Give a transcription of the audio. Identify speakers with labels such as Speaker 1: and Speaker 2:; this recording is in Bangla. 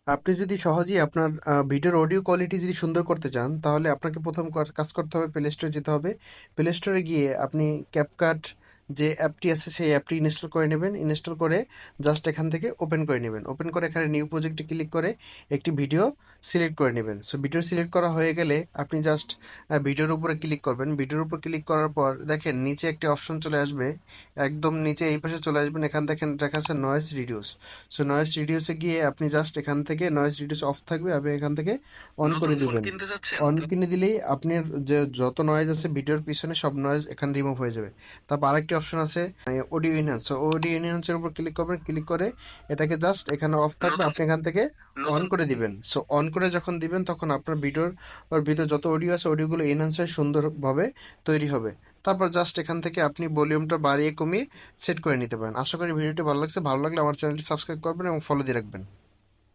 Speaker 1: আপনি যদি সহজেই আপনার ভিডিওর অডিও কোয়ালিটি যদি সুন্দর করতে চান, তাহলে আপনাকে প্রথম কাজ করতে হবে, প্লে স্টোরে যেতে হবে। প্লে স্টোরে গিয়ে আপনি ক্যাপকাট যে অ্যাপটি আছে সেই অ্যাপটি ইনস্টল করে নেবেন। ইনস্টল করে জাস্ট এখান থেকে ওপেন করে নেবেন। ওপেন করে এখানে নিউ প্রজেক্টে ক্লিক করে একটি ভিডিও সিলেক্ট করে নেবেন। সো ভিডিও সিলেক্ট করা হয়ে গেলে আপনি জাস্ট ভিডিওর উপরে ক্লিক করবেন। ভিডিওর উপর ক্লিক করার পর দেখেন নিচে একটি অপশন চলে আসবে, একদম নিচে এই পাশে চলে আসবেন। এখান দেখেন দেখা আছে নয়েজ রিডিউস। সো নয়েজ রিডিউসে গিয়ে আপনি জাস্ট এখান থেকে নয়েজ রিডিউস অফ থাকবে, আপনি এখান থেকে অন করে দিবেন। অন কিনে দিলেই আপনার যে যত নয়েজ আছে ভিডিওর পিছনে সব নয়েজ এখানে রিমুভ হয়ে যাবে। তারপর আরেকটি অপশন আছে অডিও এনহ্যান্স। সো অডিও এনহ্যান্সের উপর ক্লিক করবেন। ক্লিক করে এটাকে জাস্ট এখানে অফ থাকবে, আপনি এখান থেকে অন করে দিবেন। সো অন করে যখন দিবেন তখন আপনার ভিডিওর ভিতরে যত অডিও আছে অডিওগুলো এনহ্যান্স হয়ে সুন্দরভাবে তৈরি হবে। তারপর জাস্ট এখান থেকে আপনি ভলিউমটা বাড়িয়ে কমিয়ে সেট করে নিতে পারেন। আশা করি ভিডিওটি ভালো লাগছে। ভালো লাগলে আমার চ্যানেলটি সাবস্ক্রাইব করবেন এবং ফলো দিয়ে রাখবেন।